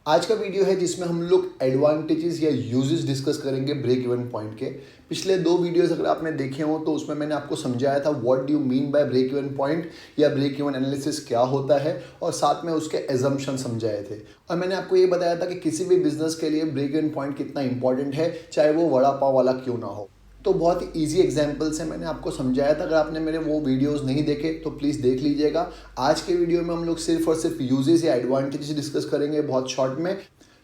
आज का वीडियो है जिसमें हम लोग एडवांटेजेस या यूजेस डिस्कस करेंगे ब्रेक इवन पॉइंट के। पिछले 2 वीडियोस अगर आपने देखे हो तो उसमें मैंने आपको समझाया था what do you mean by break even point या ब्रेक इवन एनालिसिस क्या होता है, और साथ में उसके एजम्पशन समझाए थे। और मैंने आपको ये बताया था कि किसी भी बिजनेस के लिए ब्रेक इवन पॉइंट कितना इंपॉर्टेंट है, चाहे वो वड़ा पाव वाला क्यों ना हो। तो बहुत ही ईजी एग्जाम्पल से मैंने आपको समझाया था। अगर आपने मेरे वो वीडियोस नहीं देखे तो प्लीज़ देख लीजिएगा। आज के वीडियो में हम लोग सिर्फ और सिर्फ यूजेस या एडवांटेजेस डिस्कस करेंगे बहुत शॉर्ट में।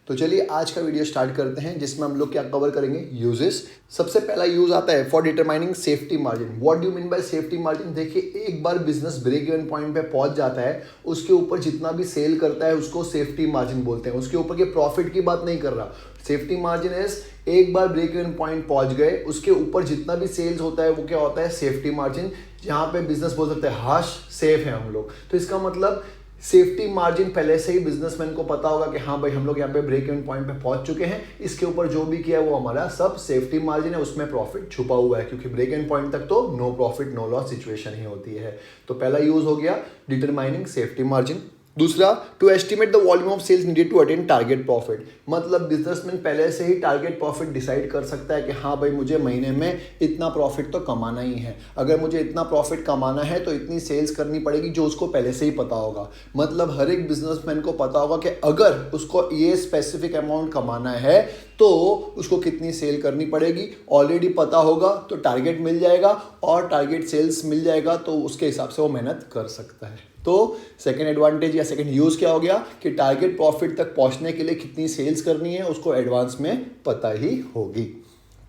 तो चलिए आज का वीडियो स्टार्ट करते हैं, जिसमें हम लोग क्या कवर करेंगे, यूजेस। सबसे पहला यूज आता है for determining safety margin. What do mean by safety margin? देखिए, एक बार बिजनेस ब्रेक इवन पॉइंट पे पहुंच जाता है, उसके ऊपर जितना भी सेल करता है उसको सेफ्टी मार्जिन बोलते हैं। उसके ऊपर के प्रॉफिट की बात नहीं कर रहा। सेफ्टी मार्जिन इज, एक बार ब्रेक इवन पॉइंट पहुंच गए, उसके ऊपर जितना भी सेल्स होता है वो क्या होता है, सेफ्टी मार्जिन। जहां पे बिजनेस बोल सकते हैं हाश सेफ है हम लोग। तो इसका मतलब सेफ्टी मार्जिन पहले से ही बिजनेसमैन को पता होगा कि हाँ भाई, हम लोग यहाँ पे ब्रेक इवन पॉइंट पे पहुंच चुके हैं, इसके ऊपर जो भी किया है वो हमारा सब सेफ्टी मार्जिन है, उसमें प्रॉफिट छुपा हुआ है। क्योंकि ब्रेक इवन पॉइंट तक तो no profit no loss situation ही होती है। तो पहला यूज हो गया डिटरमाइनिंग सेफ्टी मार्जिन। दूसरा, to estimate the volume of sales needed to attain target profit. मतलब बिजनेसमैन पहले से ही टारगेट प्रॉफिट डिसाइड कर सकता है कि हाँ भाई, मुझे महीने में इतना प्रॉफिट तो कमाना ही है। अगर मुझे इतना प्रॉफिट कमाना है तो इतनी सेल्स करनी पड़ेगी, जो उसको पहले से ही पता होगा। मतलब हर एक बिजनेसमैन को पता होगा कि अगर उसको ये स्पेसिफिक अमाउंट कमाना है तो उसको कितनी सेल करनी पड़ेगी, ऑलरेडी पता होगा तो टारगेट मिल जाएगा, और टारगेट सेल्स मिल जाएगा तो उसके हिसाब से वो मेहनत कर सकता है। तो सेकंड एडवांटेज या सेकंड यूज क्या हो गया कि टारगेट प्रॉफिट तक पहुंचने के लिए कितनी सेल्स करनी है उसको एडवांस में पता ही होगी।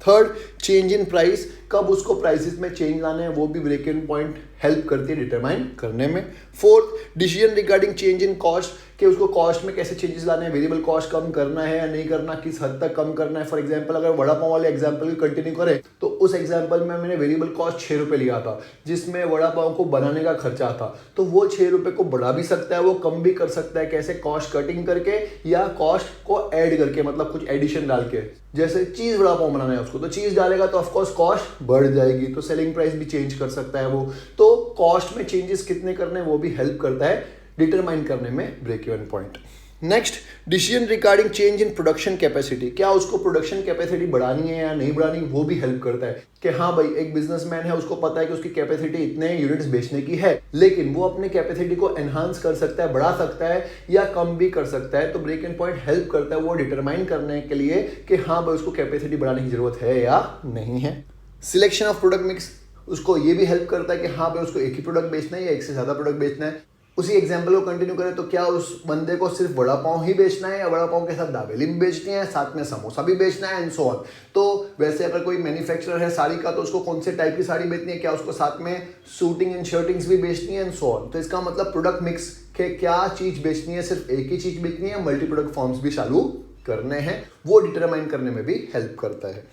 Third, change in price. कब उसको प्राइसेस में चेंज लाना है वो भी ब्रेक इवन पॉइंट हेल्प करती है डिटरमाइन करने में। Fourth, decision regarding change in cost, कि उसको कॉस्ट में कैसे चेंजेस लाने हैं, वेरिएबल कॉस्ट कम करना है या नहीं करना, किस हद तक कम करना है। फॉर एग्जांपल, अगर वड़ा पाव वाले एग्जांपल कंटिन्यू करें तो उस एग्जांपल में मैंने वेरिएबल कॉस्ट 6 रुपये लिया था, जिसमें वड़ा पाव को बनाने का खर्चा था। तो वो 6 रुपये को बढ़ा भी सकता है, वो कम भी कर सकता है। कैसे? कॉस्ट कटिंग करके या कॉस्ट को ऐड करके, मतलब कुछ एडिशन डाल के। जैसे चीज़ वड़ा पाव बनाना है उसको, तो चीज़ डालेगा तो ऑफकोर्स कॉस्ट बढ़ जाएगी, तो सेलिंग प्राइस भी चेंज कर सकता है वो। तो कॉस्ट में चेंजेस कितने करने वो भी हेल्प करता है डिटरमाइन करने में break even point. Next, decision regarding change in production capacity. क्या उसको प्रोडक्शन कैपेसिटी बढ़ानी है या नहीं बढ़ानी, वो भी हेल्प करता है कि हाँ भाई, एक बिजनेसमैन है, उसको पता है कि उसकी कैपेसिटी इतने यूनिट्स बेचने की है, लेकिन वो अपने कैपेसिटी को एनहांस कर सकता है, बढ़ा सकता है या कम भी कर सकता है। तो ब्रेक इवन पॉइंट हेल्प करता है वो डिटरमाइन करने के लिए कि हाँ भाई, उसको कैपेसिटी बढ़ाने की जरूरत है या नहीं है। सिलेक्शन ऑफ प्रोडक्ट मिक्स, उसको ये भी हेल्प करता है कि हाँ भाई, उसको एक ही प्रोडक्ट बेचना है या एक से ज़्यादा प्रोडक्ट बेचना है। उसी एग्जाम्पल को कंटिन्यू करें तो क्या उस बंदे को सिर्फ वड़ा पाव ही बेचना है या वड़ा पाव के साथ दाबेली भी बेचनी है, साथ में समोसा भी बेचना है, एंड सो ऑन। तो वैसे अगर कोई मैन्युफैक्चरर है साड़ी का तो उसको कौन से टाइप की साड़ी बेचनी है, क्या उसको साथ में सूटिंग एंड शर्टिंग्स भी बेचनी है, एंड सो ऑन। तो इसका मतलब प्रोडक्ट मिक्स के क्या चीज़ बेचनी है, सिर्फ एक ही चीज़ बेचनी है, मल्टी प्रोडक्ट फॉर्म्स भी चालू करने हैं, वो डिटरमाइन करने में भी हेल्प करता है।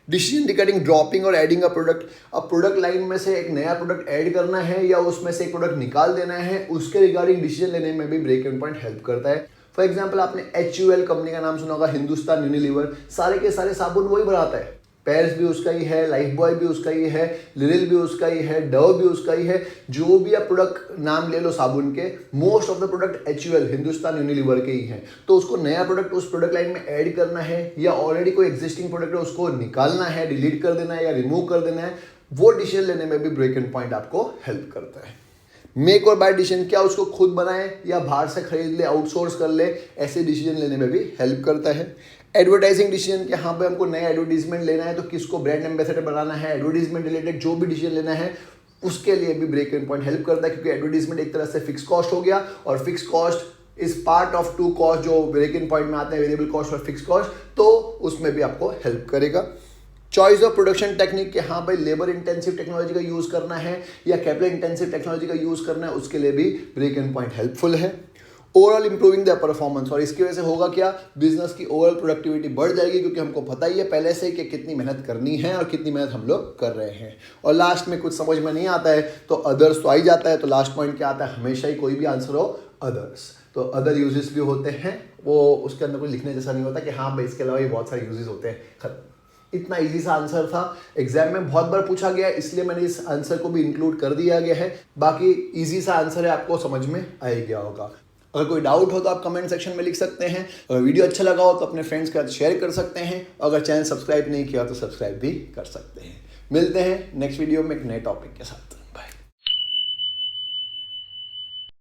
डिसीजन रिगार्डिंग ड्रॉपिंग और एडिंग अ प्रोडक्ट। अब प्रोडक्ट लाइन में से एक नया प्रोडक्ट ऐड करना है या उसमें से एक प्रोडक्ट निकाल देना है, उसके रिगार्डिंग डिसीजन लेने में भी ब्रेक इवन पॉइंट हेल्प करता है। फॉर एग्जांपल, आपने HUL कंपनी का नाम सुना होगा, हिंदुस्तान यूनिलीवर। सारे के सारे साबुन वही बनाता है, पैर्स भी उसका ही है, लाइफ बॉय भी उसका ही है, लिरिल भी उसका ही है, डव भी उसका ही है। जो भी आप प्रोडक्ट नाम ले लो साबुन के, most of the product HUL Hindustan Unilever के ही हैं। तो उसको नया प्रोडक्ट उस प्रोडक्ट लाइन में ऐड करना है या ऑलरेडी कोई एग्जिस्टिंग प्रोडक्ट है उसको निकालना है, डिलीट कर देना है या रिमूव कर देना है, वो डिसीजन लेने में भी ब्रेक इवन पॉइंट आपको हेल्प करता है। मेक और बाय डिसीजन, क्या उसको खुद बनाए या बाहर से खरीद ले, आउटसोर्स कर ले, ऐसे डिसीजन लेने में भी हेल्प करता है। एडवर्टाइजिंग डिसीजन, कि हाँ भाई, हमको नया एडवर्टीजमेंट लेना है तो किसको ब्रांड एम्बेसडर बनाना है, एडवर्टीजमेंट रिलेटेड जो भी डिसीजन लेना है उसके लिए भी ब्रेक इवन पॉइंट हेल्प करता है। क्योंकि एडवर्टीजमेंट एक तरह से फिक्स कॉस्ट हो गया, और fix cost is part of 2 cost जो ब्रेक इवन पॉइंट में आते हैं, वेरिएबल कॉस्ट और फिक्स कॉस्ट, तो उसमें भी आपको हेल्प करेगा। चॉइस ऑफ प्रोडक्शन टेक्निक, कि हाँ भाई, लेबर इंटेंसिव टेक्नोलॉजी का यूज़ करना है या कैपिटल इंटेंसिव टेक्नोलॉजी का यूज़ करना है, उसके लिए भी ब्रेक इवन पॉइंट हेल्पफुल है। ओवरऑल इंप्रूविंग द परफॉर्मेंस, और इसकी वजह से होगा क्या, बिजनेस की ओवरऑल प्रोडक्टिविटी बढ़ जाएगी, क्योंकि हमको पता ही है पहले से कि कितनी मेहनत करनी है और कितनी मेहनत हम लोग कर रहे हैं। और लास्ट में कुछ समझ में नहीं आता है तो अदर्स तो आ ही जाता है। तो लास्ट पॉइंट क्या आता है, हमेशा ही कोई भी आंसर हो अदर्स, तो अदर यूजेस भी होते हैं, वो उसके अंदर कुछ लिखने जैसा नहीं होता कि हाँ भाई, इसके अलावा ये बहुत सारे यूजेस होते हैं, खत्म। इतना इजी सा आंसर था, एग्जाम में बहुत बार पूछा गया, इसलिए मैंने इस आंसर को भी इंक्लूड कर दिया गया है। बाकी इजी सा आंसर है, आपको समझ में आ ही गया होगा। अगर कोई डाउट हो तो आप कमेंट सेक्शन में लिख सकते हैं। अगर वीडियो अच्छा लगा हो तो अपने फ्रेंड्स के साथ शेयर कर सकते हैं। अगर चैनल सब्सक्राइब नहीं किया तो सब्सक्राइब भी कर सकते हैं। मिलते हैं नेक्स्ट वीडियो में एक नए टॉपिक के साथ।